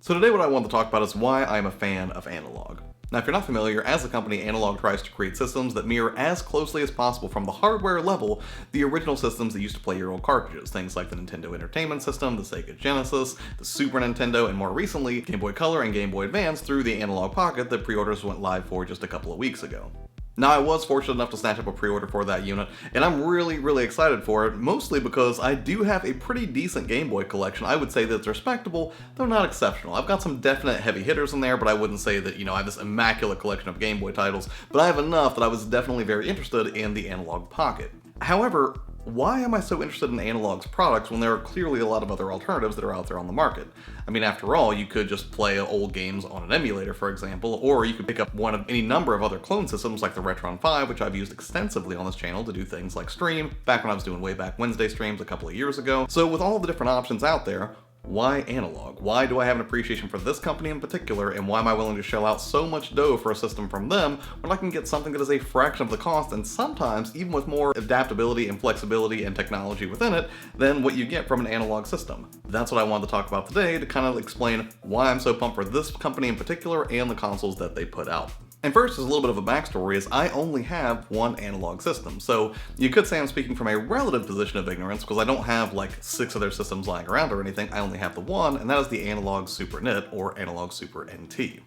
So today what I want to talk about is why I'm a fan of Analogue. Now if you're not familiar, as a company, Analogue tries to create systems that mirror as closely as possible from the hardware level the original systems that used to play your old cartridges, things like the Nintendo Entertainment System, the Sega Genesis, the Super Nintendo, and more recently, Game Boy Color and Game Boy Advance through the Analogue Pocket that pre-orders went live for just a couple of weeks ago. Now I was fortunate enough to snatch up a pre-order for that unit, and I'm really excited for it, mostly because I do have a pretty decent Game Boy collection. I would say that it's respectable, though not exceptional. I've got some definite heavy hitters in there, but I wouldn't say that, I have this immaculate collection of Game Boy titles, but I have enough that I was definitely very interested in the Analogue Pocket. However, why am I so interested in Analogue's products when there are clearly a lot of other alternatives that are out there on the market? I mean, after all, you could just play old games on an emulator, for example, or you could pick up one of any number of other clone systems like the Retron 5, which I've used extensively on this channel to do things like stream, back when I was doing Way Back Wednesday streams a couple of years ago. So with all the different options out there, why Analogue? Why do I have an appreciation for this company in particular, and why am I willing to shell out so much dough for a system from them when I can get something that is a fraction of the cost and sometimes even with more adaptability and flexibility and technology within it than what you get from an Analogue system? That's what I wanted to talk about today to kind of explain why I'm so pumped for this company in particular and the consoles that they put out. And first, as a little bit of a backstory, is I only have one Analogue system. So you could say I'm speaking from a relative position of ignorance because I don't have like 6 other systems lying around or anything. I only have the one, and that is the Analogue Super NIT or Analogue Super NT.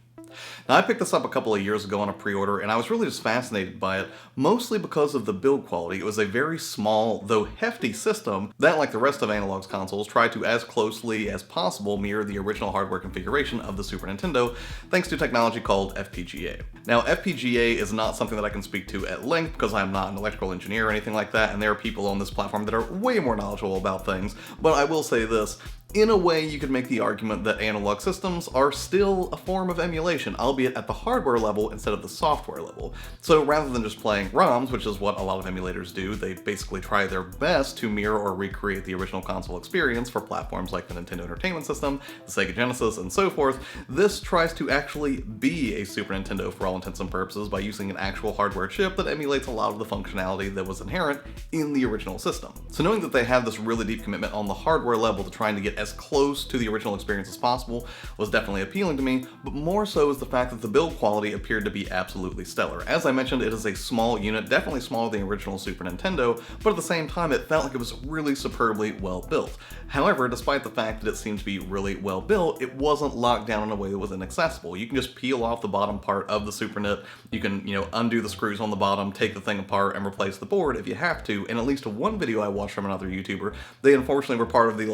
Now I picked this up a couple of years ago on a pre-order, and I was really just fascinated by it, mostly because of the build quality. It was a very small, though hefty system that, like the rest of Analogue's consoles, tried to as closely as possible mirror the original hardware configuration of the Super Nintendo, thanks to technology called FPGA. Now FPGA is not something that I can speak to at length because I'm not an electrical engineer or anything like that, and there are people on this platform that are way more knowledgeable about things, but I will say this. In a way, you could make the argument that analog systems are still a form of emulation, albeit at the hardware level instead of the software level. So rather than just playing ROMs, which is what a lot of emulators do, they basically try their best to mirror or recreate the original console experience for platforms like the Nintendo Entertainment System, the Sega Genesis, and so forth. This tries to actually be a Super Nintendo for all intents and purposes by using an actual hardware chip that emulates a lot of the functionality that was inherent in the original system. So knowing that they have this really deep commitment on the hardware level to trying to get as close to the original experience as possible was definitely appealing to me, but more so is the fact that the build quality appeared to be absolutely stellar. As I mentioned, it is a small unit, definitely smaller than the original Super Nintendo, but at the same time it felt like it was really superbly well built. However, despite the fact that it seemed to be really well built, it wasn't locked down in a way that was inaccessible. You can just peel off the bottom part of the Super NIT, you can, undo the screws on the bottom, take the thing apart, and replace the board if you have to. In at least one video I watched from another YouTuber, they unfortunately were part of the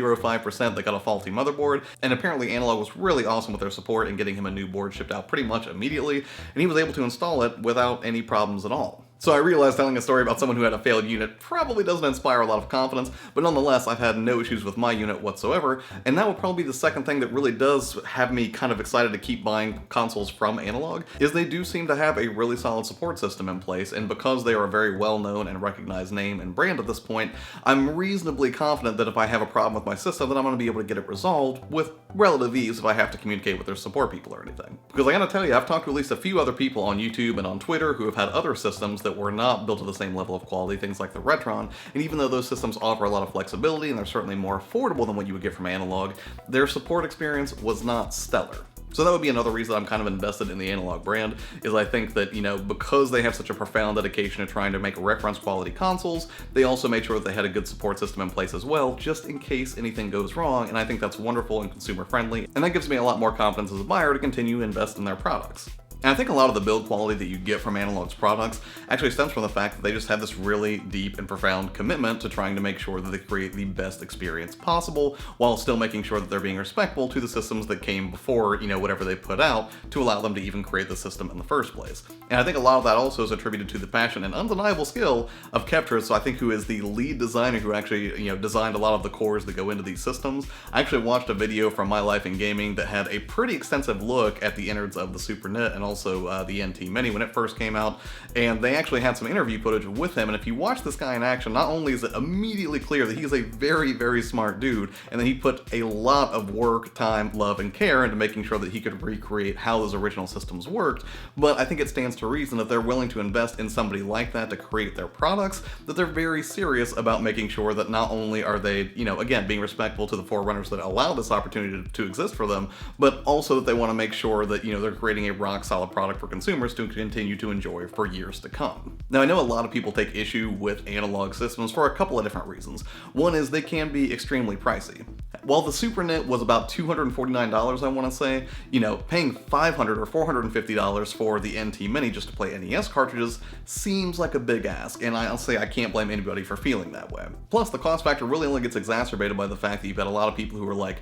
0.05% that got a faulty motherboard, and apparently Analogue was really awesome with their support in getting him a new board shipped out pretty much immediately, and he was able to install it without any problems at all. So I realized telling a story about someone who had a failed unit probably doesn't inspire a lot of confidence, but nonetheless I've had no issues with my unit whatsoever, and that would probably be the second thing that really does have me kind of excited to keep buying consoles from Analogue, is they do seem to have a really solid support system in place, and because they are a very well-known and recognized name and brand at this point, I'm reasonably confident that if I have a problem with my system, then I'm going to be able to get it resolved with relative ease if I have to communicate with their support people or anything. Because I gotta tell you, I've talked to at least a few other people on YouTube and on Twitter who have had other systems that were not built to the same level of quality, things like the Retron, and even though those systems offer a lot of flexibility and they're certainly more affordable than what you would get from Analogue, their support experience was not stellar. So that would be another reason I'm kind of invested in the Analogue brand, is I think that, because they have such a profound dedication to trying to make reference quality consoles, they also made sure that they had a good support system in place as well, just in case anything goes wrong, and I think that's wonderful and consumer friendly, and that gives me a lot more confidence as a buyer to continue to invest in their products. And I think a lot of the build quality that you get from Analogue's products actually stems from the fact that they just have this really deep and profound commitment to trying to make sure that they create the best experience possible while still making sure that they're being respectful to the systems that came before, whatever they put out to allow them to even create the system in the first place. And I think a lot of that also is attributed to the passion and undeniable skill of Keptris, so I think who is the lead designer who actually, designed a lot of the cores that go into these systems. I actually watched a video from My Life in Gaming that had a pretty extensive look at the innards of the Super NIT and also the NT Mini when it first came out, and they actually had some interview footage with him, and if you watch this guy in action, not only is it immediately clear that he's a very, very smart dude, and that he put a lot of work, time, love, and care into making sure that he could recreate how those original systems worked, but I think it stands to reason that they're willing to invest in somebody like that to create their products, that they're very serious about making sure that not only are they, again, being respectful to the forerunners that allow this opportunity to exist for them, but also that they want to make sure that, they're creating a rock solid product for consumers to continue to enjoy for years to come. Now, I know a lot of people take issue with analog systems for a couple of different reasons. One is they can be extremely pricey. While the Super NIT was about $249, I want to say, paying $500 or $450 for the NT Mini just to play NES cartridges seems like a big ask, and I'll say I can't blame anybody for feeling that way. Plus, the cost factor really only gets exacerbated by the fact that you've got a lot of people who are like,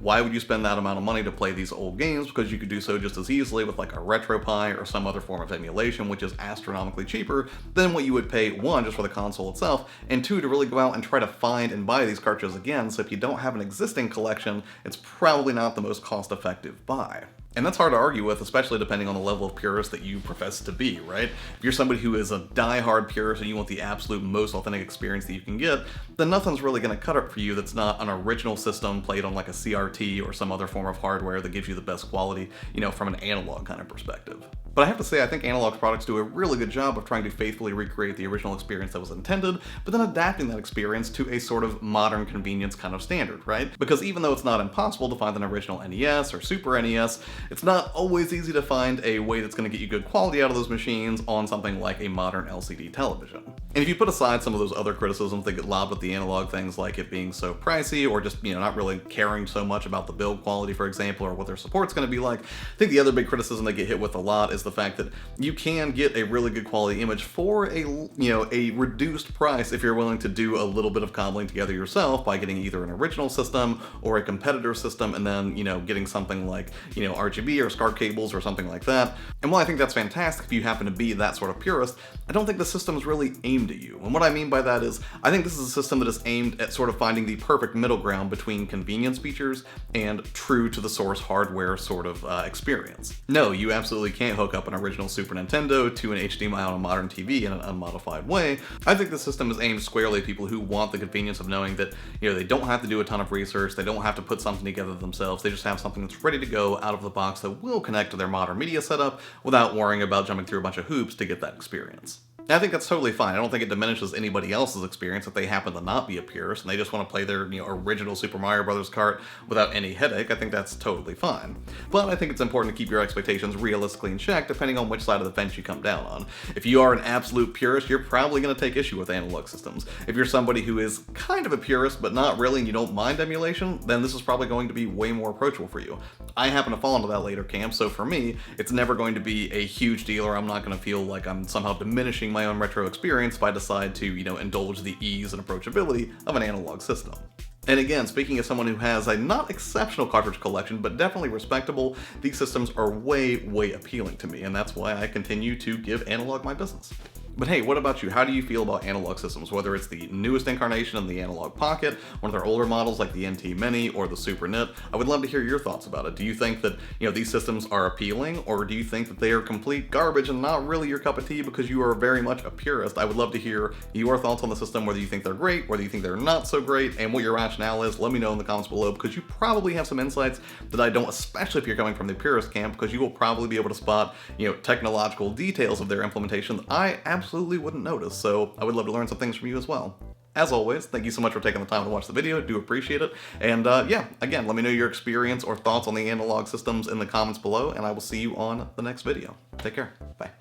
why would you spend that amount of money to play these old games? Because you could do so just as easily with like a RetroPie or some other form of emulation, which is astronomically cheaper than what you would pay, one, just for the console itself, and two, to really go out and try to find and buy these cartridges again. So if you don't have an existing collection, it's probably not the most cost-effective buy. And that's hard to argue with, especially depending on the level of purist that you profess to be, right? If you're somebody who is a die-hard purist and you want the absolute most authentic experience that you can get, then nothing's really going to cut it for you that's not an original system played on like a CRT or some other form of hardware that gives you the best quality, from an analog kind of perspective. But I have to say, I think Analog's products do a really good job of trying to faithfully recreate the original experience that was intended, but then adapting that experience to a sort of modern convenience kind of standard, right? Because even though it's not impossible to find an original NES or Super NES, it's not always easy to find a way that's going to get you good quality out of those machines on something like a modern LCD television. And if you put aside some of those other criticisms that get lobbed at the Analog things, like it being so pricey, or just, not really caring so much about the build quality, for example, or what their support's going to be like, I think the other big criticism they get hit with a lot is the fact that you can get a really good quality image for a reduced price if you're willing to do a little bit of cobbling together yourself by getting either an original system or a competitor system, and then, getting something like, RGB or SCART cables or something like that. And while I think that's fantastic if you happen to be that sort of purist, I don't think the system is really aimed at you. And what I mean by that is, I think this is a system that is aimed at sort of finding the perfect middle ground between convenience features and true to the source hardware sort of experience. No, you absolutely can't hook up an original Super Nintendo to an HDMI on a modern TV in an unmodified way. I think the system is aimed squarely at people who want the convenience of knowing that, they don't have to do a ton of research, they don't have to put something together themselves, they just have something that's ready to go out of the box that will connect to their modern media setup without worrying about jumping through a bunch of hoops to get that experience. And I think that's totally fine. I don't think it diminishes anybody else's experience if they happen to not be a purist and they just want to play their original Super Mario Bros. Kart without any headache. I think that's totally fine. But I think it's important to keep your expectations realistically in check depending on which side of the fence you come down on. If you are an absolute purist, you're probably going to take issue with analog systems. If you're somebody who is kind of a purist but not really and you don't mind emulation, then this is probably going to be way more approachable for you. I happen to fall into that later camp, so for me, it's never going to be a huge deal, or I'm not going to feel like I'm somehow diminishing my own retro experience if I decide to, indulge the ease and approachability of an analog system. And again, speaking as someone who has a not exceptional cartridge collection, but definitely respectable, these systems are way, way appealing to me, and that's why I continue to give Analog my business. But hey, what about you? How do you feel about analog systems? Whether it's the newest incarnation of the Analogue Pocket, one of their older models like the NT Mini or the Super NIT, I would love to hear your thoughts about it. Do you think that, these systems are appealing, or do you think that they are complete garbage and not really your cup of tea because you are very much a purist? I would love to hear your thoughts on the system, whether you think they're great, whether you think they're not so great, and what your rationale is. Let me know in the comments below, because you probably have some insights that I don't, especially if you're coming from the purist camp, because you will probably be able to spot, technological details of their implementation that I absolutely wouldn't notice, so I would love to learn some things from you as well. As always, thank you so much for taking the time to watch the video, do appreciate it, and yeah, again, let me know your experience or thoughts on the analog systems in the comments below, and I will see you on the next video. Take care, bye.